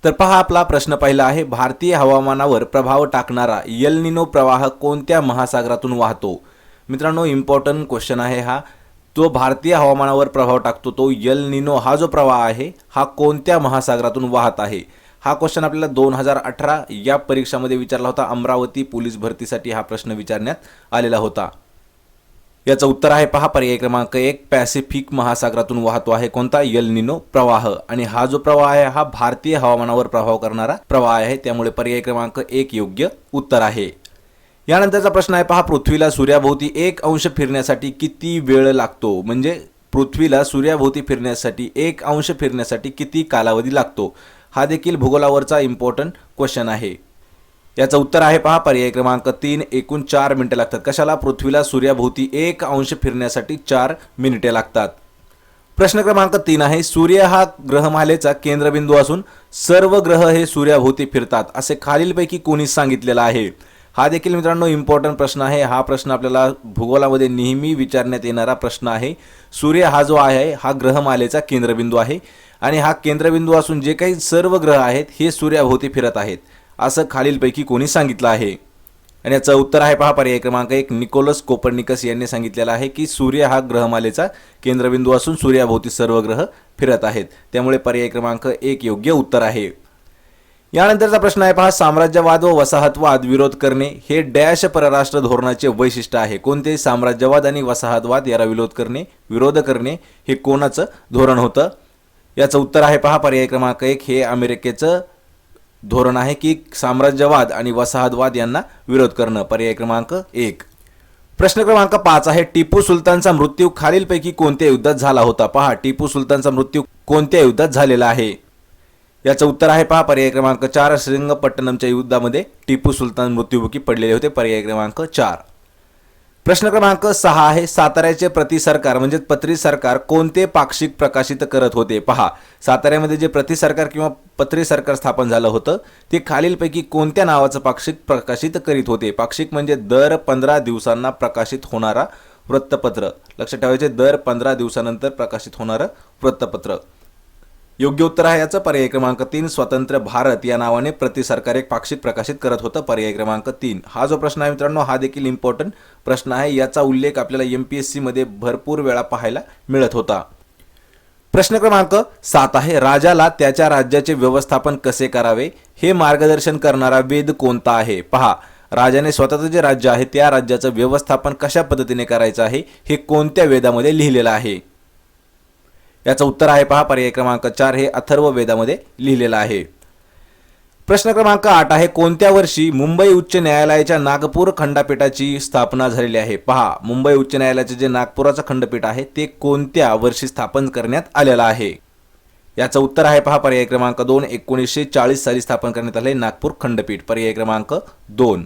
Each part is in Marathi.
तर पहा आपला प्रश्न पहिला आहे, भारतीय हवामानावर प्रभाव टाकणारा एल निनो प्रवाह कोणत्या महासागरातून वाहतो? मित्रांनो, इम्पॉर्टंट क्वेश्चन आहे हा. तो भारतीय हवामानावर प्रभाव टाकतो तो एल निनो हा जो प्रवाह आहे हा कोणत्या महासागरातून वाहत आहे? हा क्वेश्चन आपल्याला 2018 या परीक्षामध्ये विचारला होता. अमरावती पोलीस भरतीसाठी हा प्रश्न विचारण्यात आलेला होता. याचं उत्तर आहे पहा पर्याय क्रमांक 1, पॅसिफिक महासागरातून वाहतो आहे कोणता? एल निनो प्रवाह. आणि हा जो प्रवाह आहे हा भारतीय हवामानावर प्रभाव करणारा प्रवाह आहे, त्यामुळे पर्याय क्रमांक 1 योग्य उत्तर आहे. यानंतरचा प्रश्न आहे पहा, पृथ्वीला सूर्याभोवती 1 अंश फिरण्यासाठी किती वेळ लागतो? म्हणजे पृथ्वीला सूर्याभोवती फिरण्यासाठी 1 अंश फिरण्यासाठी किती कालावधी लागतो? हा देखील भूगोलावरचा इम्पॉर्टंट क्वेश्चन आहे. याचं उत्तर आहे पहा पर्याय क्रमांक 3, एकूण 4 मिनिटे लागतात. कशाला? पृथ्वीला सूर्याभोवती 1 अंश फिरण्यासाठी 4 मिनिटे लागतात. प्रश्न क्रमांक 3 आहे, सूर्य हा ग्रहमालेचा केंद्रबिंदू असून सर्व ग्रह हे सूर्याभोवती फिरतात असे खालीलपैकी कोणी सांगितलेलं आहे? हा देखील मित्रांनो इम्पॉर्टंट प्रश्न आहे. हा प्रश्न आपल्याला भूगोलामध्ये नेहमी विचारण्यात येणारा प्रश्न आहे. सूर्य हा जो आहे हा ग्रहमालेचा केंद्रबिंदू आहे आणि हा केंद्रबिंदू असून जे काही सर्व ग्रह आहेत हे सूर्याभोवती फिरत आहेत असं खालीलपैकी कोणी सांगितलं आहे? आणि याचं उत्तर आहे पहा पर्याय क्रमांक 1, निकोलस कोपर्निकस यांनी सांगितलेलं आहे की सूर्य हा ग्रहमालेचा केंद्रबिंदू असून सूर्याभोवती सर्व ग्रह फिरत आहेत, त्यामुळे पर्याय क्रमांक 1 योग्य उत्तर आहे. यानंतरचा प्रश्न आहे पहा, साम्राज्यवाद व वसाहतवाद विरोध करणे हे डॅश परराष्ट्र धोरणाचे वैशिष्ट्य आहे. कोणते? साम्राज्यवाद आणि वसाहतवाद याला विरोध करणे हे कोणाचं धोरण होतं? याचं उत्तर आहे पहा पर्याय क्रमांक 1, हे अमेरिकेचं धोरण आहे की साम्राज्यवाद आणि वसाहतवाद यांना विरोध करणं. पर्याय क्रमांक 1. प्रश्न क्रमांक 5 आहे, टिपू सुलतानचा मृत्यू खालीलपैकी कोणत्या युद्धात झाला होता? पहा, टिपू सुलतानचा मृत्यू कोणत्या युद्धात झालेला आहे? याचं उत्तर आहे पहा पर्याय क्रमांक 4, श्रीरंगपट्टणमच्या युद्धामध्ये टिपू सुलतान मृत्युमुखी पडलेले होते. पर्याय क्रमांक 4. प्रश्न क्रमांक 6 आहे, साताऱ्याचे प्रति सरकार म्हणजे पत्री सरकार कोणते पाक्षिक प्रकाशित करत होते? पहा, साताऱ्यामध्ये जे प्रति सरकार किंवा पत्री सरकार स्थापन झालं होतं ते खालीलपैकी कोणत्या नावाचं पाक्षिक प्रकाशित करीत होते? पाक्षिक म्हणजे दर 15 दिवसांना प्रकाशित होणारा वृत्तपत्र. लक्षात ठेवायचे, दर 15 दिवसानंतर प्रकाशित होणारं वृत्तपत्र. योग्य उत्तर आहे याचं पर्याय क्रमांक 3, स्वतंत्र भारत या नावाने प्रति सरकार एक पाक्षिक प्रकाशित करत होतं. पर्याय क्रमांक 3. हा जो प्रश्न आहे मित्रांनो हा देखील इम्पॉर्टंट प्रश्न आहे. याचा उल्लेख आपल्याला MPSC मध्ये भरपूर वेळा पाहायला मिळत होता. प्रश्न क्रमांक 7 आहे, राजाला त्याच्या राज्याचे व्यवस्थापन कसे करावे हे मार्गदर्शन करणारा वेद कोणता आहे? पहा, राजाने स्वतःचं जे राज्य आहे त्या राज्याचं व्यवस्थापन कशा पद्धतीने करायचं आहे हे कोणत्या वेदामध्ये लिहिलेलं आहे? याचं उत्तर आहे पहा पर्याय क्रमांक 4, हे अथर्व वेदामध्ये लिहिलेलं आहे. प्रश्न क्रमांक 8 आहे, कोणत्या वर्षी मुंबई उच्च न्यायालयाच्या नागपूर खंडपीठाची स्थापना झालेली आहे? पहा, मुंबई उच्च न्यायालयाचे जे नागपुराचं खंडपीठ आहे ते कोणत्या वर्षी स्थापन करण्यात आलेलं आहे? याचं उत्तर आहे पहा पर्याय क्रमांक 2, 1940 साली स्थापन करण्यात आले नागपूर खंडपीठ. पर्याय क्रमांक 2.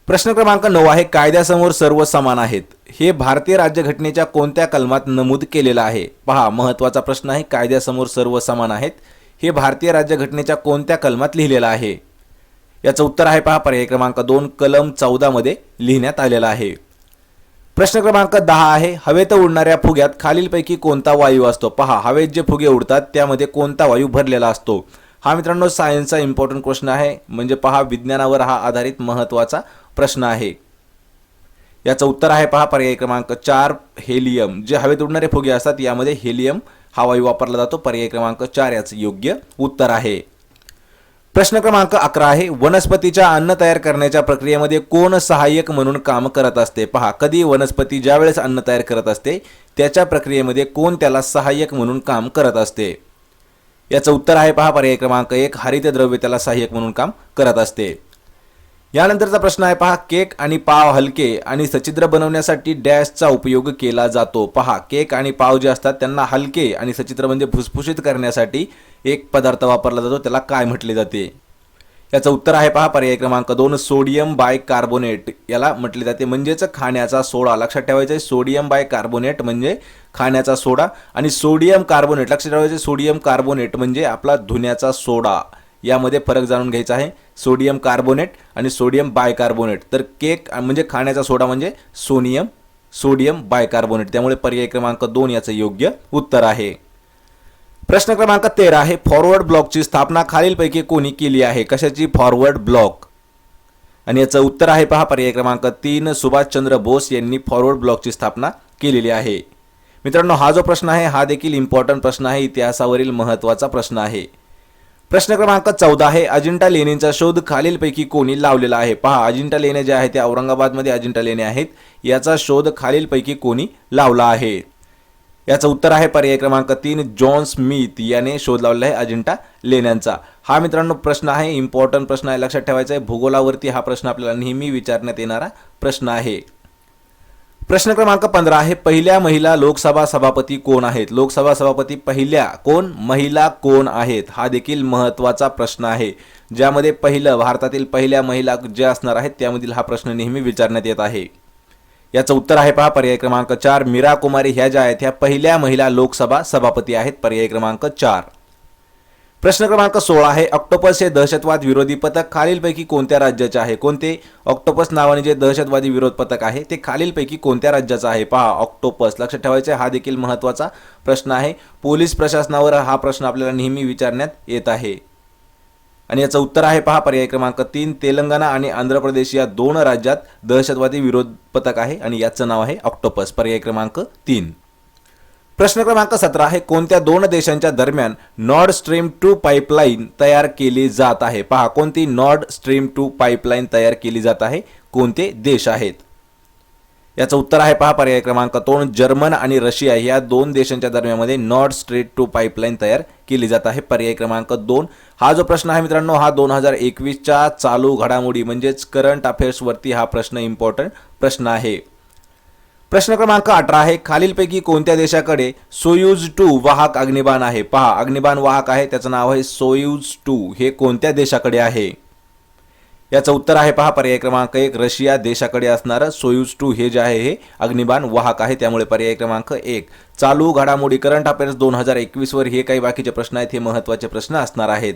प्रश्न क्रमांक 9 आहे, कायद्यासमोर सर्व समान आहेत हे भारतीय राज्यघटनेच्या कोणत्या कलमात नमूद केलेलं आहे? पहा, महत्त्वाचा प्रश्न आहे. कायद्यासमोर सर्व समान आहेत हे भारतीय राज्यघटनेच्या कोणत्या कलमात लिहिलेलं आहे? याचं उत्तर आहे पहा पर्याय क्रमांक 2, कलम 14 मध्ये लिहिण्यात आलेलं आहे. प्रश्न क्रमांक 10 आहे, हवेत उडणाऱ्या फुग्यात खालीलपैकी कोणता वायू असतो? पहा, हवेत जे फुगे उडतात त्यामध्ये कोणता वायू भरलेला असतो? हा मित्रांनो सायन्सचा इम्पॉर्टंट क्वेश्चन आहे. म्हणजे पहा, विज्ञानावर हा आधारित महत्त्वाचा प्रश्न आहे. याचं उत्तर आहे पहा पर्याय क्रमांक 4, हेलियम. जे हवेत उडणारे फुगे असतात यामध्ये हेलियम हा वायू वापरला जातो. पर्याय क्रमांक 4 याचं योग्य उत्तर आहे. प्रश्न क्रमांक 11 आहे, वनस्पतीच्या अन्न तयार करण्याच्या प्रक्रियेमध्ये कोण सहाय्यक म्हणून काम करत असते? पहा, कधी वनस्पती ज्या वेळेस अन्न तयार करत असते त्याच्या प्रक्रियेमध्ये कोण त्याला सहाय्यक म्हणून काम करत असते? याचं उत्तर आहे पहा पर्याय क्रमांक 1, हरितद्रव्य त्याला सहाय्यक म्हणून काम करत असते. यानंतरचा प्रश्न आहे पहा, केक आणि पाव हलके आणि सच्छिद्र बनवण्यासाठी डॅशचा उपयोग केला जातो? पहा, केक आणि पाव जे असतात त्यांना हलके आणि सच्छिद्र म्हणजे फुसफुशीत करण्यासाठी एक पदार्थ वापरला जातो, त्याला काय म्हटले जाते? याचं उत्तर आहे पहा पर्याय क्रमांक 2, सोडियम बायकार्बोनेट याला म्हटले जाते. म्हणजेच खाण्याचा सोडा. लक्षात ठेवायचं, सोडियम बायकार्बोनेट म्हणजे खाण्याचा सोडा आणि सोडियम कार्बोनेट लक्षात ठेवायचे, सोडियम कार्बोनेट म्हणजे आपला धुण्याचा सोडा. यामध्ये फरक जाणून घ्यायचा आहे, सोडियम कार्बोनेट आणि सोडियम बायकार्बोनेट. तर केक म्हणजे खाण्याचा सोडा म्हणजे सोडियम बायकार्बोनेट. त्यामुळे पर्याय क्रमांक 2 याचं योग्य उत्तर आहे. प्रश्न क्रमांक 13 आहे, फॉरवर्ड ब्लॉकची स्थापना खालीलपैकी कोणी केली आहे? कशाची? Forward block. आणि याचं उत्तर आहे पहा पर्याय क्रमांक 3, सुभाषचंद्र बोस यांनी फॉरवर्ड ब्लॉकची स्थापना केलेली आहे. मित्रांनो, हा जो प्रश्न आहे हा देखील इम्पॉर्टंट प्रश्न आहे, इतिहासावरील महत्त्वाचा प्रश्न आहे. प्रश्न क्रमांक 14 आहे, अजिंठा लेणींचा शोध खालीलपैकी कोणी लावलेला आहे? पहा, अजिंठा लेण्या ज्या आहेत त्या औरंगाबादमध्ये अजिंठा लेण्या आहेत, याचा शोध खालीलपैकी कोणी लावला आहे? याचं उत्तर आहे पर्याय क्रमांक 3, जॉन स्मिथ याने शोध लावलेला आहे अजिंठा लेण्यांचा. हा मित्रांनो प्रश्न आहे, इम्पॉर्टंट प्रश्न आहे, लक्षात ठेवायचा आहे. भूगोलावरती हा प्रश्न आपल्याला नेहमी विचारण्यात येणारा प्रश्न आहे. प्रश्न क्रमांक 15 आहे, पहिल्या महिला लोकसभा सभापती कोण आहेत? लोकसभा सभापती पहिल्या कोण महिला कोण आहेत? हा देखील महत्त्वाचा प्रश्न आहे, ज्यामध्ये पहिलं भारतातील पहिल्या महिला ज्या असणार आहेत त्यामधील हा प्रश्न नेहमी विचारण्यात येत आहे. याचं उत्तर आहे पहा पर्याय क्रमांक 4, मीरा कुमारी ह्या ज्या आहेत ह्या पहिल्या महिला लोकसभा सभापती आहेत, पर्याय क्रमांक 4. प्रश्न क्रमांक 16 आहे, ऑक्टोपस हे दहशतवाद विरोधी पथक खालीलपैकी कोणत्या राज्याचे आहे? कोणते? ऑक्टोपस नावाने जे दहशतवादी विरोध पथक आहे ते खालीलपैकी कोणत्या राज्याचं आहे? पहा, ऑक्टोपस. लक्षात ठेवायचे, हा देखील महत्त्वाचा प्रश्न आहे. पोलीस प्रशासनावर हा प्रश्न आपल्याला नेहमी विचारण्यात येत आहे. आणि याचं उत्तर आहे पहा पर्याय क्रमांक 3, तेलंगणा आणि आंध्र प्रदेश या 2 राज्यात दहशतवादी विरोध पथक आहे आणि याचं नाव आहे ऑक्टोपस, पर्याय क्रमांक 3. प्रश्न क्रमांक 17 आहे, कोणत्या 2 देशांच्या दरम्यान नॉर्ड स्ट्रीम 2 पाईपलाईन तयार केली जात आहे? पहा, कोणती नॉर्ड स्ट्रीम 2 पाईपलाईन तयार केली जात आहे? कोणते देश आहेत? याचं उत्तर आहे पहा पर्याय क्रमांक 2, जर्मन आणि रशिया या 2 देशांच्या दरम्यानमध्ये नॉर्ड स्ट्रीम 2 पाईपलाईन तयार केली जात आहे, पर्याय क्रमांक 2. हा जो प्रश्न आहे मित्रांनो हा 2021च्या चालू घडामोडी म्हणजेच करंट अफेअर्सवरती हा प्रश्न इम्पॉर्टंट प्रश्न आहे. प्रश्न क्रमांक 18 आहे, खालीलपैकी कोणत्या देशाकडे सोयूज 2 वाहक अग्निबाण आहे? पहा, अग्निबाण वाहक आहे, त्याचं नाव आहे सोयूज 2. हे कोणत्या देशाकडे आहे? याचं उत्तर आहे पहा पर्याय क्रमांक 1, रशिया देशाकडे असणारं सोयूज 2 हे जे आहे हे अग्निबाण वाहक आहे, त्यामुळे पर्याय क्रमांक 1. चालू घडामोडी करंट अफेअर्स 2021 वर हे काही बाकीचे प्रश्न आहेत, हे महत्त्वाचे प्रश्न असणार आहेत.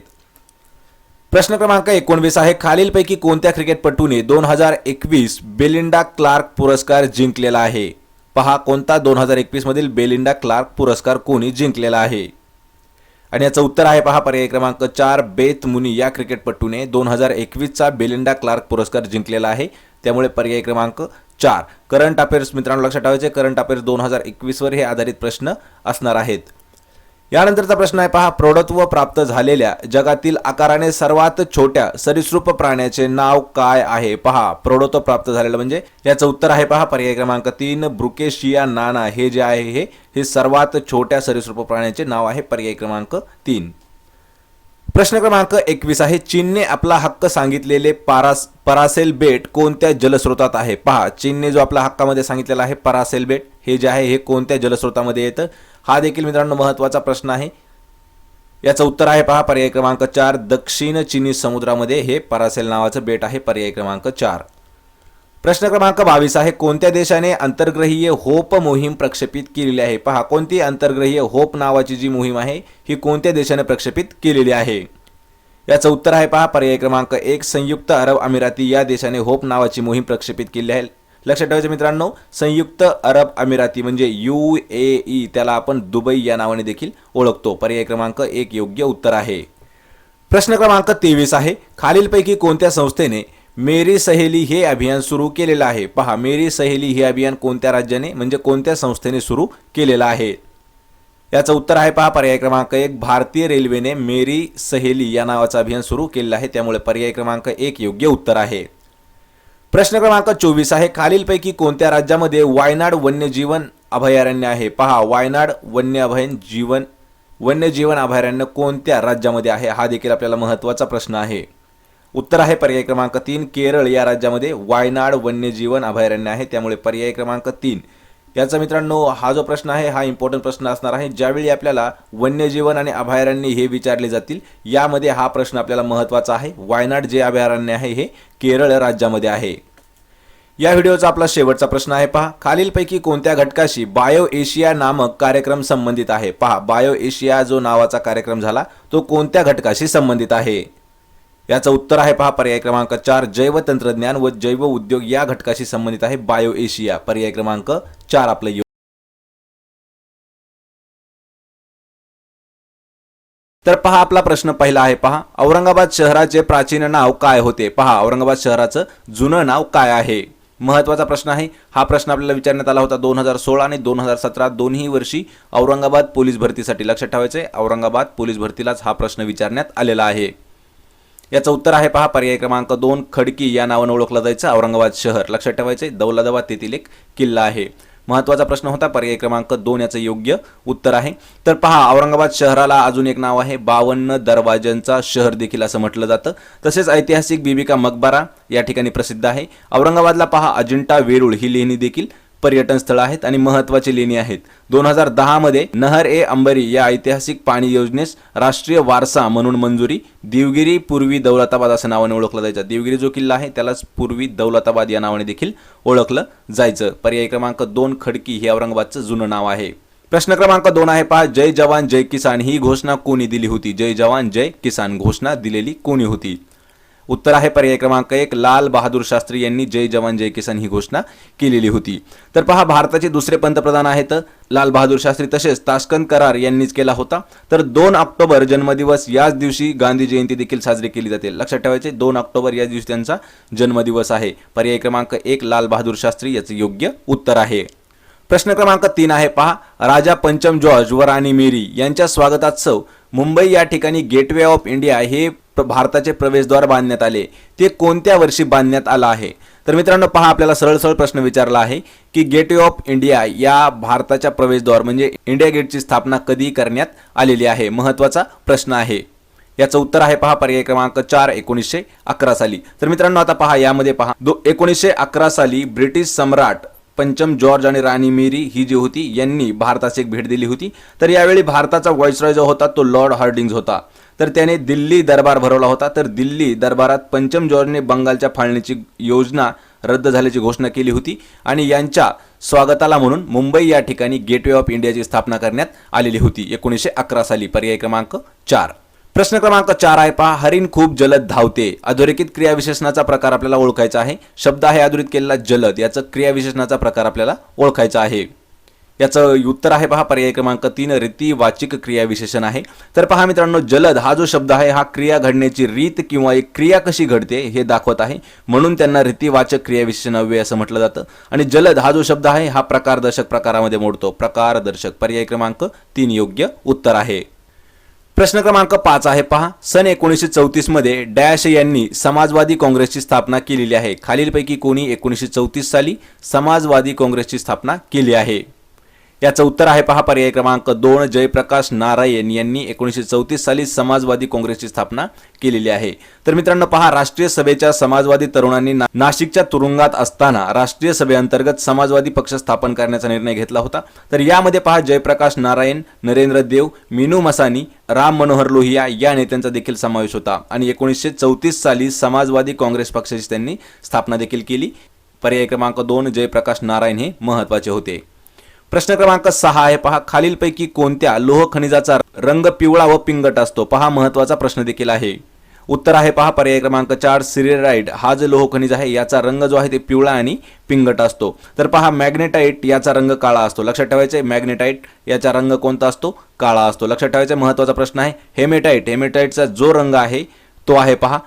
प्रश्न क्रमांक 19 आहे, खालीलपैकी कोणत्या क्रिकेटपटूने 2021 बेलिंडा क्लार्क पुरस्कार जिंकलेला आहे? पहा, कोणता 2021 मधील बेलिंडा क्लार्क पुरस्कार कोणी जिंकलेला आहे? आणि याचं उत्तर आहे पहा पर्याय क्रमांक 4, बेथ मुनी या क्रिकेटपटूने 2021चा बेलिंडा क्लार्क पुरस्कार जिंकलेला आहे, त्यामुळे पर्याय क्रमांक 4. करंट अफेअर्स मित्रांनो लक्षात ठेवायचे, करंट अफेअर्स 2021 वर हे आधारित प्रश्न असणार आहेत. यानंतरचा प्रश्न आहे पहा, प्रौढत्व प्राप्त झालेल्या जगातील आकाराने सर्वात छोट्या सरीसृप प्राण्याचे नाव काय आहे? पहा, प्रौढत्व प्राप्त झालेलं म्हणजे याचं उत्तर आहे पहा पर्याय क्रमांक 3, ब्रुकेशिया नाना हे जे आहे हे सर्वात छोट्या सरीसृप प्राण्याचे नाव आहे, पर्याय क्रमांक 3. प्रश्न क्रमांक 21 आहे, चीनने आपला हक्क सांगितलेले परासेल बेट कोणत्या जलस्रोतात आहे? पहा, चीनने जो आपला हक्कामध्ये सांगितलेला आहे परासेल बेट हे जे आहे हे कोणत्या जलस्रोतामध्ये येतं? हा देखील मित्रांनो महत्त्वाचा प्रश्न आहे. याचं उत्तर आहे पहा पर्याय क्रमांक 4, दक्षिण चिनी समुद्रामध्ये हे परासेल नावाचं बेट आहे, पर्याय क्रमांक 4. प्रश्न क्रमांक 22 आहे, कोणत्या देशाने अंतर्ग्रहीय होप मोहीम प्रक्षेपित केलेली आहे? पहा, कोणती अंतर्ग्रहीय होप नावाची जी मोहीम आहे ही कोणत्या देशाने प्रक्षेपित केलेली आहे? याचं उत्तर आहे पहा पर्याय क्रमांक 1, संयुक्त अरब अमिराती या देशाने होप नावाची मोहीम प्रक्षेपित केली आहे. लक्षात ठेवायचं मित्रांनो, संयुक्त अरब अमिराती म्हणजे UAE, त्याला आपण दुबई या नावाने देखील ओळखतो, पर्याय क्रमांक 1 योग्य उत्तर आहे. प्रश्न क्रमांक 23 आहे, खालीलपैकी कोणत्या संस्थेने मेरी सहेली हे अभियान सुरू केलेलं आहे? पहा, मेरी सहेली हे अभियान कोणत्या राज्याने म्हणजे कोणत्या संस्थेने सुरू केलेलं आहे? याचं उत्तर आहे पहा पर्याय क्रमांक 1, भारतीय रेल्वेने मेरी सहेली या नावाचं अभियान सुरू केलेलं आहे, त्यामुळे पर्याय क्रमांक 1 योग्य उत्तर आहे. प्रश्न क्रमांक 24 आहे, खालीलपैकी कोणत्या राज्यामध्ये वायनाड वन्यजीवन अभयारण्य आहे? पहा, वायनाड वन्यजीवन अभयारण्य कोणत्या राज्यामध्ये आहे? हा देखील आपल्याला महत्त्वाचा प्रश्न आहे. उत्तर आहे पर्याय क्रमांक 3, केरळ या राज्यामध्ये वायनाड वन्यजीवन अभयारण्य आहे, त्यामुळे पर्याय क्रमांक 3. याचा मित्रांनो हा जो प्रश्न आहे हा इम्पॉर्टंट प्रश्न असणार आहे. ज्यावेळी आपल्याला वन्यजीवन आणि अभयारण्य हे विचारले जातील यामध्ये हा प्रश्न आपल्याला महत्त्वाचा आहे. वायनाड जे अभयारण्य आहे हे केरळ राज्यामध्ये आहे. या व्हिडिओचा आपला शेवटचा प्रश्न आहे पहा, खालीलपैकी कोणत्या घटकाशी बायो एशिया नामक कार्यक्रम संबंधित आहे? पहा, बायो एशिया जो नावाचा कार्यक्रम झाला तो कोणत्या घटकाशी संबंधित आहे? याचं उत्तर आहे पहा पर्याय क्रमांक 4, जैव तंत्रज्ञान व जैव उद्योग या घटकाशी संबंधित आहे बायो एशिया, पर्याय क्रमांक 4 आपलं तर पहा आपला प्रश्न पहिला आहे, पहा औरंगाबाद शहराचे प्राचीन नाव काय होते? पहा औरंगाबाद शहराचं जुनं नाव काय आहे? महत्त्वाचा प्रश्न आहे हा. प्रश्न आपल्याला विचारण्यात आला होता 2016 आणि 2017 दोन्ही वर्षी औरंगाबाद पोलीस भरतीसाठी. लक्षात ठेवायचे, औरंगाबाद पोलीस भरतीलाच हा प्रश्न विचारण्यात आलेला आहे. याचं उत्तर आहे पहा पर्याय क्रमांक 2, खडकी या नावाने ओळखलं जायचं औरंगाबाद शहर. लक्षात ठेवायचे, दौलताबाद तेथील एक किल्ला आहे. महत्त्वाचा प्रश्न होता, पर्याय क्रमांक 2 याचं योग्य उत्तर आहे. तर पहा औरंगाबाद शहराला अजून एक नाव आहे 52 दरवाजांचा शहर देखील असं म्हटलं जातं. तसेच ऐतिहासिक बीबी का मकबरा या ठिकाणी प्रसिद्ध आहे. औरंगाबादला पहा अजिंठा वेरूळ ही लेणी देखील पर्यटन स्थळ आहेत आणि महत्त्वाची लेणी आहेत. 2010 मध्ये नहर ए अंबरी या ऐतिहासिक पाणी योजनेस राष्ट्रीय वारसा म्हणून मंजुरी. देवगिरी पूर्वी दौलताबाद असं नावाने ओळखलं जायचं. देवगिरी जो किल्ला आहे त्यालाच पूर्वी दौलताबाद या नावाने देखील ओळखलं जायचं. पर्याय क्रमांक 2 खडकी हे औरंगाबादचं जुनं नाव आहे. प्रश्न क्रमांक 2 आहे पहा जय जवान जय किसान ही घोषणा कोणी दिली होती? जय जवान जय किसान घोषणा दिलेली कोणी होती? उत्तर आहे पर्याय क्रमांक 1 लाल बहादूर शास्त्री यांनी जय जवान जय किसान ही घोषणा केलेली होती. तर पहा भारताचे दुसरे पंतप्रधान आहेत लाल बहादूर शास्त्री. तसेच ताश्कंद करार यांनीच केला होता. तर 2 ऑक्टोबर जन्मदिवस याच दिवशी गांधी जयंती देखील साजरी केली जाते. लक्षात ठेवायचे 2 ऑक्टोबर या दिवशी त्यांचा जन्मदिवस आहे. पर्याय क्रमांक 1 लाल बहादूर शास्त्री याचे योग्य उत्तर आहे. प्रश्न क्रमांक 3 आहे पहा राजा पंचम जॉर्ज व राणी मेरी यांच्या स्वागतात्सव मुंबई या ठिकाणी गेटवे ऑफ इंडिया हे भारताचे प्रवेशद्वार बांधण्यात आले. ते कोणत्या वर्षी बांधण्यात आलं आहे? तर मित्रांनो पहा आपल्याला सरळ प्रश्न विचारला आहे की गेटवे ऑफ इंडिया या भारताच्या प्रवेशद्वार म्हणजे इंडिया गेटची स्थापना कधी करण्यात आलेली आहे? महत्त्वाचा प्रश्न आहे. याचं उत्तर आहे पहा पर्याय क्रमांक 4 1911 साली. तर मित्रांनो आता पहा यामध्ये पहा 1911 साली ब्रिटिश सम्राट पंचम जॉर्ज आणि राणी मेरी ही जी होती यांनी भारतास एक भेट दिली होती. तर यावेळी भारताचा व्हाईसरॉय जो होता तो लॉर्ड हार्डिंग्ज होता. तर त्याने दिल्ली दरबार भरवला होता. तर दिल्ली दरबारात पंचम जॉर्जने बंगालच्या फाळणीची योजना रद्द झाल्याची घोषणा केली होती आणि यांच्या स्वागताला म्हणून मुंबई या ठिकाणी गेटवे ऑफ इंडियाची स्थापना करण्यात आलेली होती 1911 साली. पर्याय क्रमांक 4. प्रश्न क्रमांक 4 आहे पहा हरिण खूप जलद धावते. अधोरेखित क्रियाविशेषणाचा प्रकार आपल्याला ओळखायचा आहे. शब्द आहे अधोरेखित केलेला जलद. याचं क्रियाविशेषणाचा प्रकार आपल्याला ओळखायचा आहे. याचं उत्तर आहे पहा पर्याय क्रमांक 3 रीतिवाचक क्रियाविशेषण आहे. तर पहा मित्रांनो जलद हा जो शब्द आहे हा क्रिया घडण्याची रीत किंवा एक क्रिया कशी घडते हे दाखवत आहे. म्हणून त्यांना रीतिवाचक क्रियाविशेषण अव्यय असं म्हटलं जातं. आणि जलद हा जो शब्द आहे हा प्रकारदर्शक प्रकारामध्ये मोडतो. प्रकारदर्शक. पर्याय क्रमांक 3 योग्य उत्तर आहे. प्रश्न क्रमांक 5 आहे पहा सन 1934 मध्ये डॅश यांनी समाजवादी काँग्रेसची स्थापना केलेली आहे. खालीलपैकी कोणी 1934 साली समाजवादी काँग्रेसची स्थापना केली आहे? याचं उत्तर आहे पहा पर्याय क्रमांक 2 जयप्रकाश नारायण यांनी 1934 साली समाजवादी काँग्रेसची स्थापना केलेली आहे. तर मित्रांनो पहा राष्ट्रीय सभेच्या समाजवादी तरुणांनी नाशिकच्या तुरुंगात असताना राष्ट्रीय सभेअंतर्गत समाजवादी पक्ष स्थापन करण्याचा निर्णय घेतला होता. तर यामध्ये पहा जयप्रकाश नारायण, नरेंद्र देव, मीनू मसानी, राम मनोहर लोहिया या नेत्यांचा देखील समावेश होता. आणि 1934 साली समाजवादी काँग्रेस पक्षाची त्यांनी स्थापना देखील केली. पर्याय क्रमांक 2 जयप्रकाश नारायण हे महत्त्वाचे होते. प्रश्न क्रमांक 6 आहे पहा खालीलपैकी कोणत्या लोह खनिजाचा रंग पिवळा व पिंगट असतो? पहा महत्त्वाचा प्रश्न देखील आहे. उत्तर आहे पहा पर्याय क्रमांक 4 सिरेराइट हा जो लोह खनिज आहे याचा रंग जो आहे ते पिवळा आणि पिंगट असतो. तर पहा मॅग्नेटाइट याचा रंग काळा असतो. लक्षात ठेवायचे मॅग्नेटाइट याचा रंग कोणता असतो? काळा असतो. लक्षात ठेवायचे महत्त्वाचा प्रश्न आहे. हेमेटाइटचा जो रंग आहे तो आहे पहा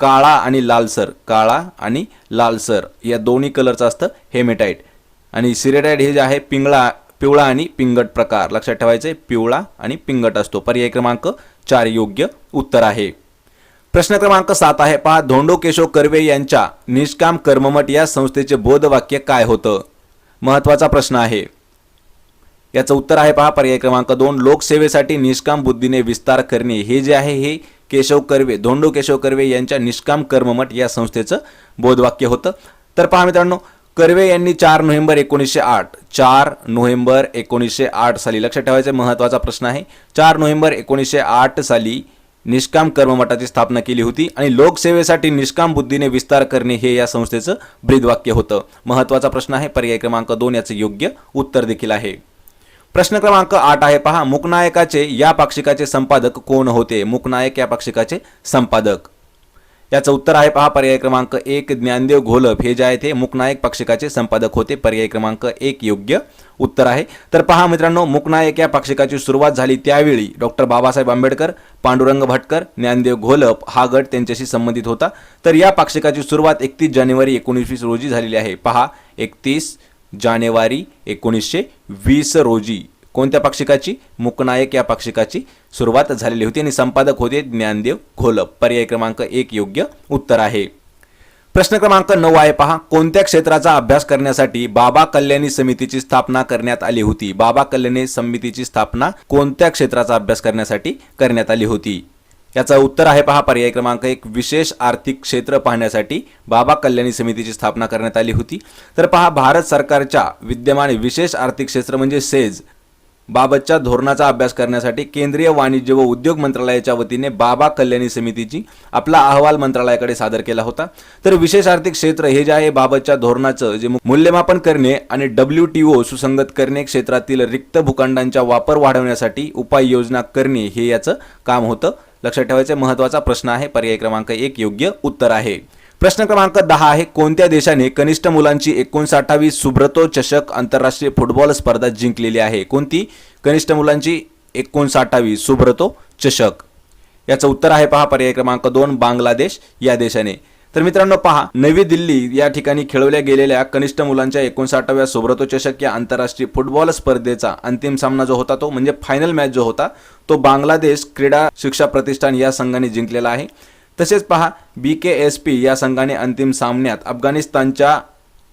काळा आणि लालसर. काळा आणि लालसर या दोन्ही कलरचं असतं हेमेटाइट. आणि सिरेटाइट हे जे आहे पिवळा आणि पिंगट प्रकार. लक्षात ठेवायचे पिवळा आणि पिंगट असतो. पर्याय क्रमांक 4 योग्य उत्तर आहे. प्रश्न क्रमांक 7 आहे पहा धोंडो केशव कर्वे यांच्या निष्काम कर्ममठ या संस्थेचे बोधवाक्य काय होतं? महत्त्वाचा प्रश्न आहे. याचं उत्तर आहे पहा पर्याय क्रमांक 2 लोकसेवेसाठी निष्काम बुद्धीने विस्तार करणे. हे जे आहे हे धोंडो केशव कर्वे यांच्या निष्काम कर्ममठ या संस्थेचं बोधवाक्य होतं. तर पहा मित्रांनो कर्वे यांनी 4 नोव्हेंबर 1908 साली लक्षात ठेवायचे महत्त्वाचा प्रश्न आहे. 4 नोव्हेंबर 1908 साली निष्काम कर्ममठाची स्थापना केली होती आणि लोकसेवेसाठी निष्काम बुद्धीने विस्तार करणे हे या संस्थेचं ब्रीदवाक्य होतं. महत्त्वाचा प्रश्न आहे. पर्याय क्रमांक 2 याचे योग्य उत्तर देखील आहे. प्रश्न क्रमांक 8 आहे पहा मूकनायकाचे या पाक्षिकाचे संपादक कोण होते? मूकनायक या पाक्षिकाचे संपादक. याचं उत्तर आहे पहा पर्याय क्रमांक 1 ज्ञानदेव घोलप हे जे आहे ते मूकनायक पाक्षिकाचे संपादक होते. पर्याय क्रमांक 1 योग्य उत्तर आहे. तर पहा मित्रांनो, मूकनायक या पाक्षिकाची सुरुवात झाली त्यावेळी डॉक्टर बाबासाहेब आंबेडकर, पांडुरंग भटकर, ज्ञानदेव घोलप हा गट त्यांच्याशी संबंधित होता. तर या पाक्षिकाची सुरुवात 31 जानेवारी 1920 रोजी झालेली आहे. पहा 31 जानेवारी 1920 रोजी कोणत्या पाक्षिकाची? मूकनायक या पाक्षिकाची सुरुवात झालेली होती आणि संपादक होते ज्ञानदेव घोलप. पर्याय क्रमांक 1 योग्य उत्तर आहे. प्रश्न क्रमांक 9 आहे पहा, कोणत्या क्षेत्राचा अभ्यास करण्यासाठी बाबा कल्याणी समितीची स्थापना करण्यात आली होती? बाबा कल्याणी समितीची स्थापना कोणत्या क्षेत्राचा अभ्यास करण्यासाठी करण्यात आली होती? याचं उत्तर आहे पहा पर्याय क्रमांक 1 विशेष आर्थिक क्षेत्र पाहण्यासाठी बाबा कल्याणी समितीची स्थापना करण्यात आली होती. तर पहा, भारत सरकारच्या विद्यमान विशेष आर्थिक क्षेत्र म्हणजे सेज बाबतच्या धोरणाचा अभ्यास करण्यासाठी केंद्रीय वाणिज्य व उद्योग मंत्रालयाच्या वतीने बाबा कल्याणी समितीची आपला अहवाल मंत्रालयाकडे सादर केला होता. तर विशेष आर्थिक क्षेत्र हे जे आहे बाबतच्या धोरणाचं जे मूल्यमापन करणे आणि WTO सुसंगत करणे, क्षेत्रातील रिक्त भूखंडांचा वापर वाढवण्यासाठी उपाययोजना करणे हे याचं काम होतं. लक्षात ठेवायचं महत्त्वाचा प्रश्न आहे. पर्याय क्रमांक 1 योग्य उत्तर आहे. प्रश्न क्रमांक 10 आहे, कोणत्या देशाने कनिष्ठ मुलांची 59वी सुब्रतो चषक आंतरराष्ट्रीय फुटबॉल स्पर्धा जिंकलेली आहे? कोणती? कनिष्ठ मुलांची 59वी सुब्रतो चषक. याचं उत्तर आहे पहा पर्याय क्रमांक 2 बांगलादेश या देशाने. तर मित्रांनो पहा, नवी दिल्ली या ठिकाणी खेळवल्या गेलेल्या कनिष्ठ मुलांच्या 59व्या सुब्रतो चषक या आंतरराष्ट्रीय फुटबॉल स्पर्धेचा अंतिम सामना जो होता तो म्हणजे फायनल मॅच जो होता तो बांगलादेश क्रीडा शिक्षा प्रतिष्ठान या संघाने जिंकलेला आहे. तसेच पहा, BKSP या संघाने अंतिम सामन्यात अफगाणिस्तानच्या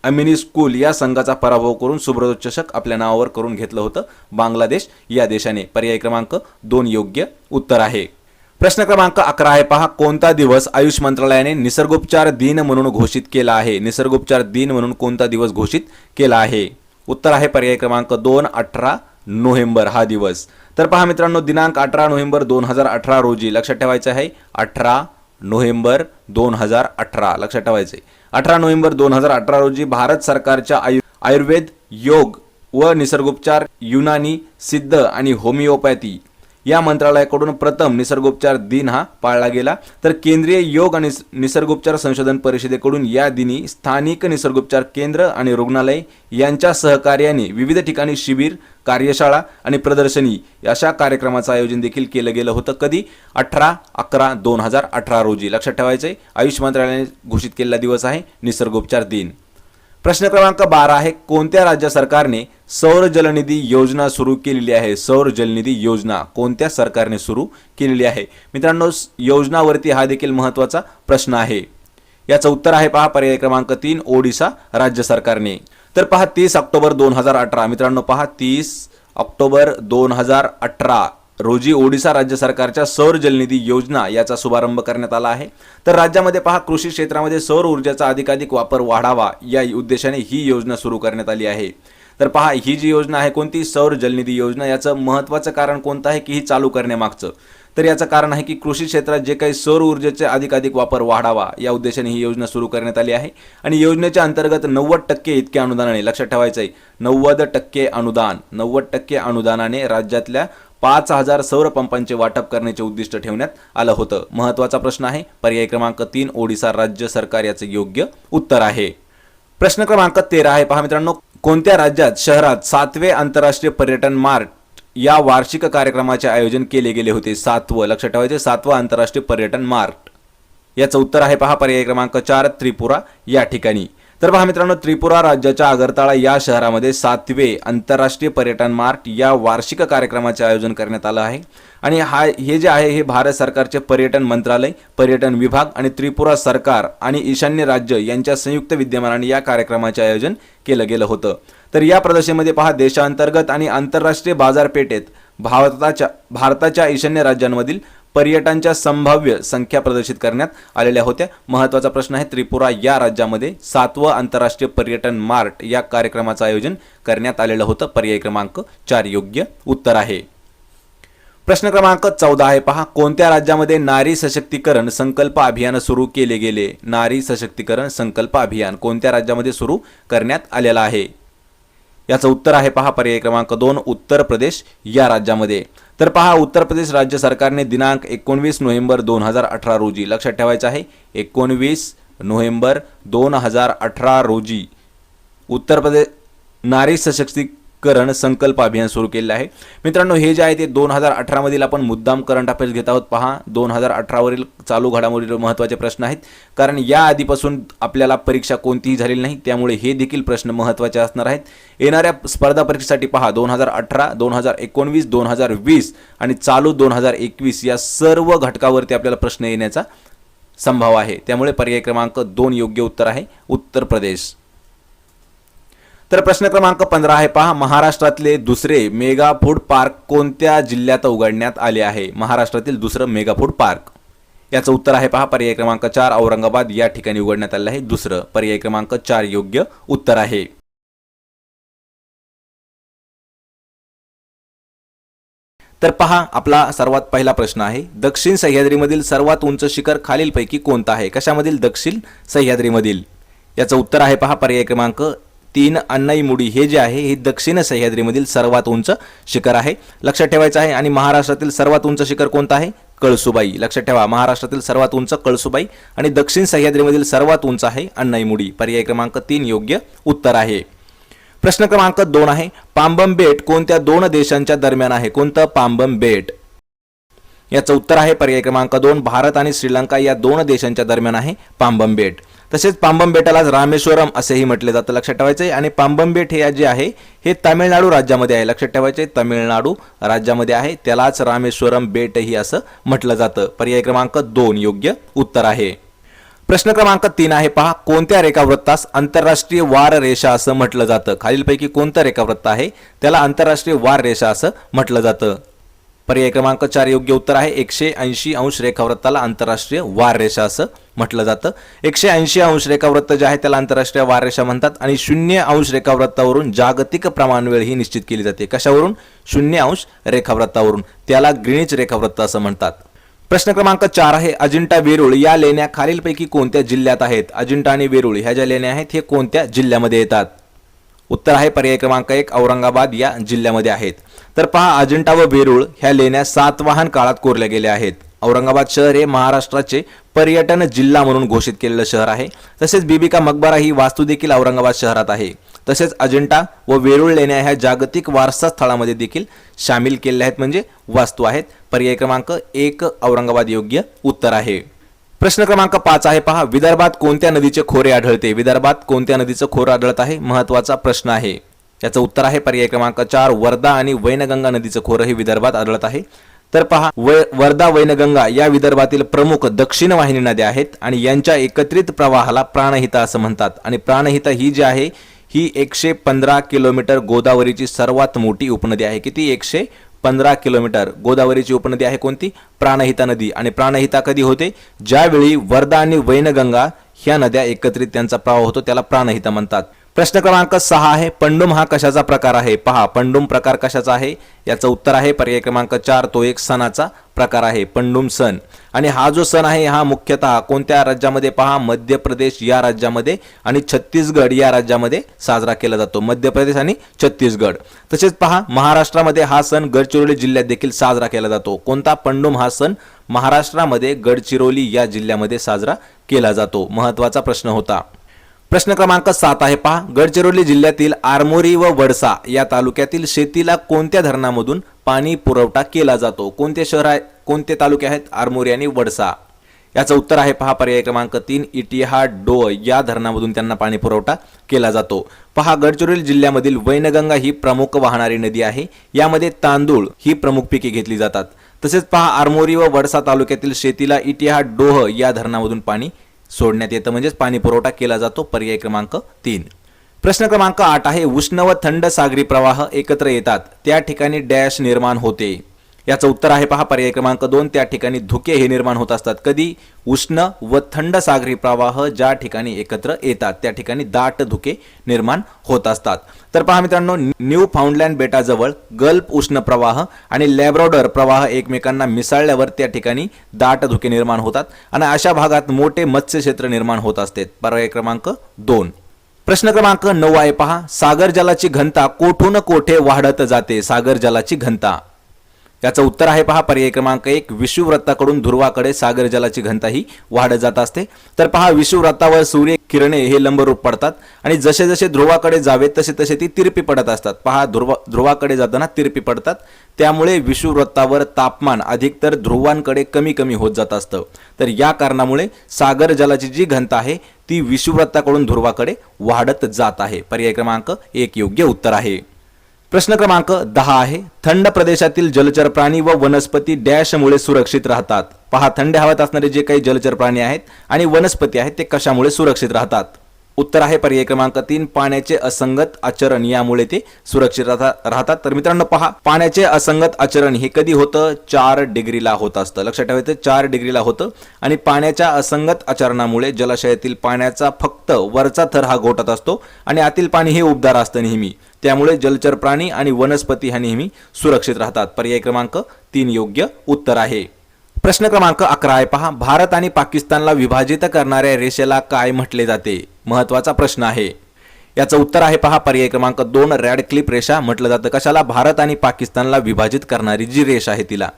अमिनी स्कूल या संघाचा पराभव करून सुब्रतो चषक आपल्या नावावर करून घेतलं होतं बांगलादेश या देशाने. पर्याय क्रमांक 2 योग्य उत्तर आहे. प्रश्न क्रमांक 11 आहे पहा, कोणता दिवस आयुष मंत्रालयाने निसर्गोपचार दिन म्हणून घोषित केला आहे? निसर्गोपचार दिन म्हणून कोणता दिवस घोषित केला आहे? उत्तर आहे पर्याय क्रमांक 2 18 नोव्हेंबर हा दिवस. तर पहा मित्रांनो, दिनांक 18 नोव्हेंबर 2018 रोजी, लक्षात ठेवायचं आहे 18 नोव्हेंबर 2018 लक्षात ठेवायचे. 18 नोव्हेंबर 2018 रोजी भारत सरकारच्या आयुर्वेद, योग व निसर्गोपचार, युनानी, सिद्ध आणि होमिओपॅथी या मंत्रालयाकडून प्रथम निसर्गोपचार दिन हा पाळला गेला. तर केंद्रीय योग आणि निसर्गोपचार संशोधन परिषदेकडून या दिनी स्थानिक निसर्गोपचार केंद्र आणि रुग्णालय यांच्या सहकार्याने विविध ठिकाणी शिबिर, कार्यशाळा आणि प्रदर्शनी अशा कार्यक्रमाचं आयोजन देखील केलं गेलं होतं. कधी? 18/11/2018 रोजी. लक्षात ठेवायचे, आयुष मंत्रालयाने घोषित केलेला दिवस आहे निसर्गोपचार दिन. प्रश्न क्रमांक 12 आहे, कोणत्या राज्य सरकारने सौर जलनिधी योजना सुरू केलेली आहे? सौर जलनिधी योजना कोणत्या सरकारने सुरू केलेली आहे? मित्रांनो, योजनावरती हा देखील महत्त्वाचा प्रश्न आहे. याचं उत्तर आहे पहा पर्याय क्रमांक 3 ओडिशा राज्य सरकारने. तर पहा 30 ऑक्टोबर 2018 मित्रांनो पहा 30 ऑक्टोबर 2018 रोजी ओडिशा राज्य सरकारच्या सौर जलनिधी योजना याचा शुभारंभ करण्यात आला आहे. तर राज्यामध्ये पहा कृषी क्षेत्रामध्ये सौर ऊर्जेचा अधिकाधिक वापर वाढावा या उद्देशाने ही योजना सुरू करण्यात आली आहे. तर पहा, ही जी योजना आहे कोणती? सौर जलनिधी योजना. याचं महत्त्वाचं कारण कोणतं आहे की ही चालू करण्यामागचं? तर याचं कारण आहे की कृषी क्षेत्रात जे काही सौर ऊर्जेचे अधिकाधिक वापर वाढावा या उद्देशाने ही योजना सुरू करण्यात आली आहे. आणि योजनेच्या अंतर्गत 90% इतके अनुदानाने, लक्षात ठेवायचं आहे 90% अनुदान, 90% अनुदानाने राज्यातल्या 5000 सौर पंपांचे वाटप करण्याचे उद्दिष्ट ठेवण्यात आलं होतं. महत्त्वाचा प्रश्न आहे. पर्याय क्रमांक 3 ओडिशा राज्य सरकार याचं योग्य उत्तर आहे. प्रश्न क्रमांक 13 आहे पहा मित्रांनो, कोणत्या राज्यात शहरात 7वे आंतरराष्ट्रीय पर्यटन मार्ट या वार्षिक कार्यक्रमाचे आयोजन केले गेले होते? 7वं, लक्षात ठेवायचे 7वं आंतरराष्ट्रीय पर्यटन मार्ट. याचं उत्तर आहे पहा पर्याय क्रमांक 4 त्रिपुरा या ठिकाणी. तर पहा मित्रांनो, त्रिपुरा राज्याच्या आगरताळा या शहरामध्ये 7वे आंतरराष्ट्रीय पर्यटन मार्ट या वार्षिक कार्यक्रमाचे आयोजन करण्यात आलं आहे. आणि हे जे आहे हे भारत सरकारचे पर्यटन मंत्रालय, पर्यटन विभाग आणि त्रिपुरा सरकार आणि ईशान्य राज्य यांच्या संयुक्त विद्यमानाने या कार्यक्रमाचे आयोजन केलं गेलं होतं. तर या प्रदर्शनामध्ये पहा देशांतर्गत आणि आंतरराष्ट्रीय बाजारपेठेत भारताच्या ईशान्य राज्यांमधील पर्यटनाच्या संभाव्य संख्या प्रदर्शित करण्यात आलेल्या होत्या. महत्त्वाचा प्रश्न आहे, त्रिपुरा या राज्यामध्ये 7वं आंतरराष्ट्रीय पर्यटन मार्ट या कार्यक्रमाचं आयोजन करण्यात आलेलं होतं. पर्याय क्रमांक 4 योग्य उत्तर आहे. प्रश्न क्रमांक 14 आहे पहा, कोणत्या राज्यामध्ये नारी सशक्तीकरण संकल्प अभियान सुरू केले गेले? नारी सशक्तीकरण संकल्प अभियान कोणत्या राज्यामध्ये सुरू करण्यात आलेलं आहे? याचं उत्तर आहे पहा पर्याय क्रमांक 2 उत्तर प्रदेश या राज्यामध्ये. तर पहा, उत्तर प्रदेश राज्य सरकारने दिनांक 19 नोव्हेंबर 2018 रोजी, लक्षात ठेवायचं आहे 19 नोव्हेंबर 2018 रोजी उत्तर प्रदेश नारी सशक्तीकरण संकल्प अभियान सुरू केले आहे. मित्रांनो, हे जे आहे ते 2018 मधील आपण मुद्दाम करंट अफेअर्स घेत आहोत. पहा, 2018 वरील चालू घडामोडीवर महत्त्वाचे प्रश्न आहेत, कारण या आधीपासून आपल्याला परीक्षा कोणतीही झालेली नाही, त्यामुळे हे देखील प्रश्न महत्त्वाचे असणार आहेत. येणाऱ्या स्पर्धा परीक्षेसाठी पहा 2018, 2019, 2020 आणि चालू 2021 या सर्व घटकावरती आपल्याला प्रश्न येण्याचा संभव आहे. त्यामुळे पर्याय क्रमांक 2 योग्य उत्तर आहे, उत्तर प्रदेश. तर प्रश्न क्रमांक 15 आहे. पहा, महाराष्ट्रातले दुसरे मेगा फूड पार्क कोणत्या जिल्ह्यात उघडण्यात आले आहे? महाराष्ट्रातील दुसरं मेगा फूड पार्क, याचं उत्तर आहे पहा पर्याय क्रमांक 4 औरंगाबाद या ठिकाणी उघडण्यात आले आहे. दुसरं पर्याय क्रमांक 4 योग्य उत्तर आहे. तर पहा, आपला सर्वात पहिला प्रश्न आहे, दक्षिण सह्याद्रीमधील सर्वात उंच शिखर खालीलपैकी कोणतं आहे? कशामधील? दक्षिण सह्याद्रीमधील. याचं उत्तर आहे पहा पर्याय क्रमांक 3 अन्नाईमुडी. हे जे आहे हे दक्षिण सह्याद्रीमधील सर्वात उंच शिखर आहे, लक्षात ठेवायचं आहे. आणि महाराष्ट्रातील सर्वात उंच शिखर कोणतं आहे? कळसुबाई. लक्षात ठेवा, महाराष्ट्रातील सर्वात उंच कळसुबाई आणि दक्षिण सह्याद्रीमधील सर्वात उंच आहे अन्नाईमुडी. पर्याय क्रमांक 3 योग्य उत्तर आहे. प्रश्न क्रमांक 2 आहे, पामबम बेट कोणत्या 2 देशांच्या दरम्यान आहे? कोणतं? पामबम बेट. याचं उत्तर आहे पर्याय क्रमांक 2 भारत आणि श्रीलंका या 2 देशांच्या दरम्यान आहे पामबम बेट. तसेच पामबम बेटाला रामेश्वरम असेही म्हटले जातं, लक्षात ठेवायचे. आणि पामबम बेट हे जे आहे हे तामिळनाडू राज्यामध्ये आहे, लक्षात ठेवायचे, तामिळनाडू राज्यामध्ये आहे, त्यालाच रामेश्वरम बेटही असं म्हटलं जातं. पर्याय क्रमांक 2 योग्य उत्तर आहे. प्रश्न क्रमांक 3 आहे. पहा, कोणत्या रेखावृत्तास आंतरराष्ट्रीय वार रेषा असं म्हटलं जातं? खालीलपैकी कोणतं रेखावृत्त आहे त्याला आंतरराष्ट्रीय वार रेषा असं म्हटलं जातं? पर्याय क्रमांक 4 योग्य उत्तर आहे. 180 अंश रेखावृत्ताला आंतरराष्ट्रीय वार रेषा असं म्हटलं जातं. 180 अंश रेखावृत्त जे आहे त्याला आंतरराष्ट्रीय वार रेषा म्हणतात. आणि 0 अंश रेखावृत्तावरून जागतिक प्रमाणवेळ ही निश्चित केली जाते. कशावरून? 0 अंश रेखावृत्तावरून, त्याला ग्रीनिच रेखावृत्त असं म्हणतात. प्रश्न क्रमांक 4 आहे, अजिंठा वेरूळ या लेण्या खालीलपैकी कोणत्या जिल्ह्यात आहेत? अजिंठा आणि वेरूळ ह्या ज्या लेण्या आहेत हे कोणत्या जिल्ह्यामध्ये येतात? उत्तर आहे पर्याय क्रमांक 1 औरंगाबाद या जिल्ह्यामध्ये आहेत. तर पहा, अजिंठा व वेरूळ ह्या लेण्या सातवाहन काळात कोरल्या गेल्या आहेत. औरंगाबाद शहर हे महाराष्ट्राचे पर्यटन जिल्हा म्हणून घोषित केलेलं शहर आहे. तसेच बीबी का मकबरा ही वास्तू देखील औरंगाबाद शहरात आहे. तसेच अजिंठा व वेरूळ लेण्या ह्या जागतिक वारसा स्थळामध्ये देखील सामील केलेल्या आहेत, म्हणजे वास्तू आहेत. पर्याय क्रमांक 1 औरंगाबाद योग्य उत्तर आहे. प्रश्न क्रमांक 5 आहे. पहा, विदर्भात कोणत्या नदीचे खोरे आढळते? विदर्भात कोणत्या नदीचं खोरं आढळत आहे? महत्त्वाचा प्रश्न आहे. याचं उत्तर आहे पर्याय क्रमांक 4 वर्धा आणि वैनगंगा नदीचं खोरं हे विदर्भात आढळत आहे. तर पहा, वर्धा वैनगंगा या विदर्भातील प्रमुख दक्षिण वाहिनी नद्या आहेत आणि यांच्या एकत्रित प्रवाहाला प्राणहिता असं म्हणतात. आणि प्राणहिता ही जी आहे ही 115 किलोमीटर गोदावरीची सर्वात मोठी उपनदी आहे. किती? 115 किलोमीटर गोदावरीची उपनदी आहे कोणती? प्राणहिता नदी. आणि प्राणहिता कधी होते? ज्यावेळी वर्धा आणि वैनगंगा ह्या नद्या एकत्रित त्यांचा प्रवाह होतो, त्याला प्राणहिता म्हणतात. प्रश्न क्रमांक 6 आहे, पंडुम हा कशाचा प्रकार आहे? पहा, पंडुम प्रकार कशाचा आहे? याचं उत्तर आहे पर्याय क्रमांक 4 तो एक सणाचा प्रकार आहे, पंडुम सण. आणि हा जो सण आहे हा मुख्यतः कोणत्या राज्यामध्ये? पहा, मध्य प्रदेश या राज्यामध्ये आणि छत्तीसगड या राज्यामध्ये साजरा केला जातो. मध्य प्रदेश आणि छत्तीसगड. तसेच पहा, महाराष्ट्रामध्ये हा सण गडचिरोली जिल्ह्यात देखील साजरा केला जातो. कोणता? पंडुम हा सण महाराष्ट्रामध्ये गडचिरोली या जिल्ह्यामध्ये साजरा केला जातो. महत्त्वाचा प्रश्न होता. प्रश्न क्रमांक 7 आहे. पहा, गडचिरोली जिल्ह्यातील आरमोरी व वडसा या तालुक्यातील शेतीला कोणत्या धरणामधून पाणी पुरवठा केला जातो? कोणते शहर आहे, कोणते तालुके आहेत? आरमोरी आणि वडसा. याचं उत्तर आहे पहा पर्याय क्रमांक 3 इटिहाड डोह या धरणामधून त्यांना पाणी पुरवठा केला जातो. पहा, गडचिरोली जिल्ह्यामधील वैनगंगा ही प्रमुख वाहणारी नदी आहे. यामध्ये तांदूळ ही प्रमुख पिके घेतली जातात. तसेच पहा, आरमोरी व वडसा तालुक्यातील शेतीला इटिहाड डोह या धरणामधून पाणी सोडण्यात येतं, म्हणजेच पाणी पुरवठा केला जातो. पर्याय क्रमांक 3. प्रश्न क्रमांक 8 आहे, उष्ण व थंड सागरी प्रवाह एकत्र येतात त्या ठिकाणी डॅश निर्माण होते? याचं उत्तर आहे पहा पर्याय क्रमांक 2 त्या ठिकाणी धुके हे निर्माण होत असतात. कधी? उष्ण व थंड सागरी प्रवाह ज्या ठिकाणी एकत्र येतात त्या ठिकाणी दाट धुके निर्माण होत असतात. तर पहा मित्रांनो, न्यू फाउंडलँड बेटाजवळ गल्फ उष्ण प्रवाह आणि लॅब्राडोर प्रवाह एकमेकांना मिसळल्यावर त्या ठिकाणी दाट धुके निर्माण होतात आणि अशा भागात मोठे मत्स्य क्षेत्र निर्माण होत असते. पर्याय क्रमांक 2. प्रश्न क्रमांक 9 आहे. पहा, सागर जलाची घनता कोठून कोठे वाढत जाते? सागर जलाची घनता. याचं उत्तर आहे पहा पर्याय क्रमांक 1, विषुववृत्ताकडून ध्रुवाकडे सागर जलाची घनता ही वाढत जात असते. तर पहा विषुववृत्तावर सूर्य किरणे हे लंबरूप पडतात आणि जसे जसे ध्रुवाकडे जावे तसे तसे ती तिरपी पडत असतात. पहा ध्रुवाकडे जाताना तिरपी पडतात, त्यामुळे विषुववृत्तावर तापमान अधिकतर ध्रुवांकडे कमी कमी होत जात असतं. तर या कारणामुळे सागर जलाची जी घनता आहे ती विषुववृत्ताकडून ध्रुवाकडे वाढत जात आहे. पर्याय क्रमांक 1 योग्य उत्तर आहे. प्रश्न क्रमांक 10 आहे, थंड प्रदेशातील जलचर प्राणी व वनस्पती डॅशमुळे सुरक्षित राहतात. पहा थंड हवेत असणारे जे काही जलचर प्राणी आहेत आणि वनस्पती आहेत ते कशामुळे सुरक्षित राहतात. उत्तर आहे पर्याय क्रमांक 3, पाण्याचे असंगत आचरण यामुळे ते सुरक्षित राहतात. तर मित्रांनो पहा, पाण्याचे असंगत आचरण हे कधी होतं? 4 डिग्रीला होत असतं. लक्षात ठेवायचं 4 डिग्रीला होतं आणि पाण्याच्या असंगत आचरणामुळे जलाशयातील पाण्याचा फक्त वरचा थर हा गोठत असतो आणि आतील पाणी हे उबदार असतं नेहमी. त्यामुळे जलचर प्राणी आणि वनस्पती ह्या नेहमी सुरक्षित राहतात. पर्याय क्रमांक 3 योग्य उत्तर आहे. प्रश्न क्रमांक 11 आहे पहा, भारत आणि पाकिस्तानला विभाजित करणाऱ्या रेषेला काय म्हटले जाते? महत्वाचा प्रश्न आहे. याचं उत्तर आहे पहा पर्याय क्रमांक 2, रॅडक्लिफ रेषा म्हटलं जातं. कशाला? भारत आणि पाकिस्तानला विभाजित करणारी जी रेषा आहे तिला.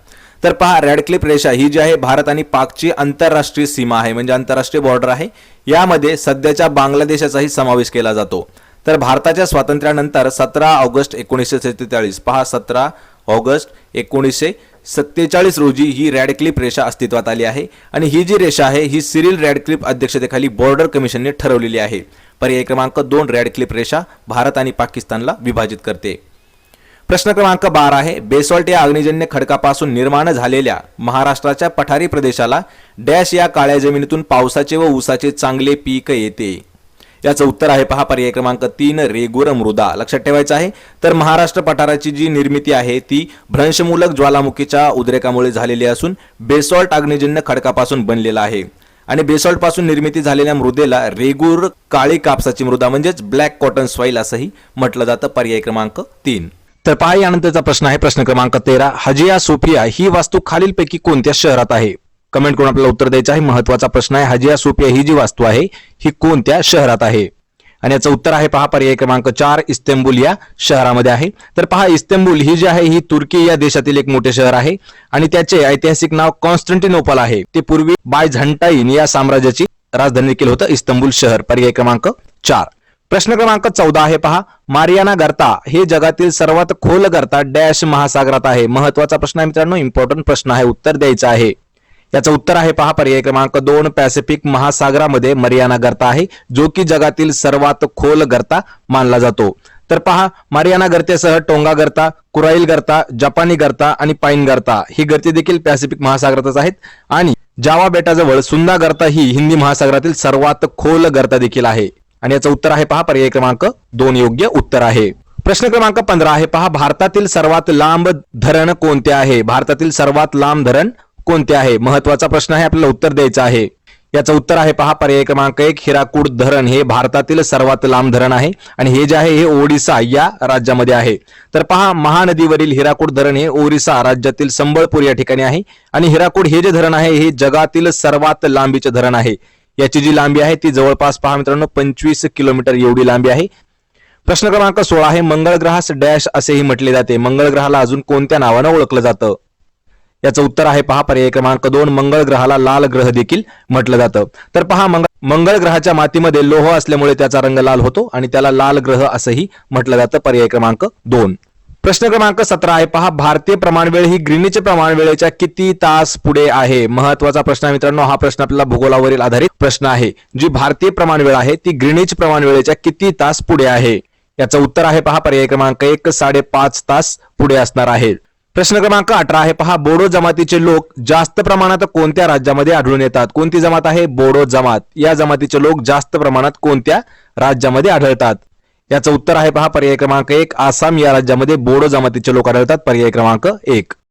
तर पहा रॅडक्लिफ रेषा ही जी आहे भारत आणि पाकची आंतरराष्ट्रीय सीमा आहे, म्हणजे आंतरराष्ट्रीय बॉर्डर आहे. यामध्ये सध्याच्या बांगलादेशाचाही समावेश केला जातो. तर भारताच्या स्वातंत्र्यानंतर 17 ऑगस्ट 1947 पहा 17 ऑगस्ट 1947 रोजी ही रॅडक्लिफ रेषा अस्तित्वात आली आहे आणि ही जी रेषा आहे ही सिरिल रॅडक्लिफ अध्यक्षतेखाली बॉर्डर कमिशनने ठरवलेली आहे. पर्याय क्रमांक 2, रॅडक्लिफ रेषा भारत आणि पाकिस्तानला विभाजित करते. प्रश्न क्रमांक 12 आहे, बेसॉल्ट या अग्निजन्य खडकापासून निर्माण झालेल्या महाराष्ट्राच्या पठारी प्रदेशाला डॅश या काळ्या जमिनीतून पावसाचे व ऊसाचे चांगले पीक येते. याचं उत्तर आहे पहा पर्याय क्रमांक 3, रेगुर मृदा. लक्षात ठेवायचं आहे. तर महाराष्ट्र पठाराची जी निर्मिती आहे ती भ्रंशमूलक ज्वालामुखीच्या उद्रेकामुळे झालेली असून बेसॉल्ट अग्निजन्य खडकापासून बनलेला आहे आणि बेसॉल्ट पासून निर्मिती झालेल्या मृदेला रेगुर काळी कापसाची मृदा म्हणजेच ब्लॅक कॉटन सॉइल असंही म्हटलं जातं. पर्याय क्रमांक 3. तर पहा यानंतरचा प्रश्न आहे प्रश्न क्रमांक 13, हजिया सोफिया ही वास्तू खालीलपैकी कोणत्या शहरात आहे? कमेंट करून आपल्याला उत्तर द्यायचं आहे. महत्वाचा प्रश्न आहे. हजिया सोफिया ही जी वास्तू आहे ही कोणत्या शहरात आहे? आणि याचं उत्तर आहे पहा पर्याय क्रमांक 4, इस्तांबूल या शहरामध्ये आहे. तर पहा इस्तांबूल ही जी आहे ही तुर्की या देशातील एक मोठे शहर आहे आणि त्याचे ऐतिहासिक नाव कॉन्स्टंटिनोपल आहे. ते पूर्वी बायझंटाईन या साम्राज्याची राजधानी देखील होतं इस्तांबूल शहर. पर्याय क्रमांक 4. प्रश्न क्रमांक 14 आहे पहा, मारियाना गर्ता हे जगातील सर्वात खोल गर्ता डॅश महासागरात आहे. महत्वाचा प्रश्न आहे मित्रांनो, इम्पॉर्टंट प्रश्न आहे, उत्तर द्यायचं आहे. याचं उत्तर आहे पहा पर्याय क्रमांक 2, पॅसिफिक महासागरामध्ये मारियाना गर्ता आहे जो की जगातील सर्वात खोल गर्ता मानला जातो. तर पहा मारियाना गर्तेसह टोंगा गर्ता, कुराईल गर्ता, जपानी गर्ता आणि पाईन गर्ता ही गर्ते देखील पॅसिफिक महासागरातच आहेत आणि जावा बेटाजवळ सुंदा गर्ता ही हिंदी महासागरातील सर्वात खोल गर्ता देखील आहे. आणि याचं उत्तर आहे पहा पर्याय क्रमांक 2 योग्य उत्तर आहे. प्रश्न क्रमांक 15 आहे पहा, भारतातील सर्वात लांब धरण कोणते आहे? भारतातील सर्वात लांब धरण कोणते आहे? महत्वाचा प्रश्न आहे, आपल्याला उत्तर द्यायचं आहे. याचं उत्तर आहे पहा पर्याय क्रमांक 1, हिराकूड धरण हे भारतातील सर्वात लांब धरण आहे आणि हे जे आहे हे ओडिसा या राज्यामध्ये आहे. तर पहा महानदीवरील हिराकूड धरण हे ओरिसा राज्यातील संबळपूर या ठिकाणी आहे आणि हिराकूड हे जे धरण आहे हे जगातील सर्वात लांबीचे धरण आहे. याची जी लांबी आहे ती जवळपास पहा मित्रांनो 25 किलोमीटर एवढी लांबी आहे. प्रश्न क्रमांक 16 आहे, मंगळ ग्रहास डॅश असेही म्हटले जाते. मंगळ ग्रहाला अजून कोणत्या नावानं ओळखलं जातं? याचं उत्तर आहे पहा पर्याय क्रमांक 2, मंगळ ग्रहाला लाल ग्रह देखील म्हटलं जातं. तर पहा मंगळ ग्रहाच्या मातीमध्ये लोह असल्यामुळे त्याचा रंग लाल होतो आणि त्याला लाल ग्रह असंही म्हटलं जातं. पर्याय क्रमांक 2. प्रश्न क्रमांक 17 आहे पहा, भारतीय प्रमाणवेळ ही ग्रीनिच प्रमाणवेळेच्या किती तास पुढे आहे? महत्वाचा प्रश्न आहे मित्रांनो, हा प्रश्न आपल्याला भूगोलावरील आधारित प्रश्न आहे. जी भारतीय प्रमाणवेळ आहे ती ग्रीनिच प्रमाणवेळेच्या किती तास पुढे आहे? याचं उत्तर आहे पहा पर्याय क्रमांक 1, 5.5 तास पुढे असणार आहे. प्रश्न क्रमांक 18 आहे पहा, बोडो जमातीचे लोक जास्त प्रमाणात कोणत्या राज्यामध्ये आढळून येतात? कोणती जमात आहे? बोडो जमात. या जमातीचे लोक जास्त प्रमाणात कोणत्या राज्यामध्ये आढळतात? याचं उत्तर आहे पहा पर्याय क्रमांक 1, आसाम या राज्यामध्ये बोडो जमातीचे लोक आढळतात. पर्याय क्रमांक 1.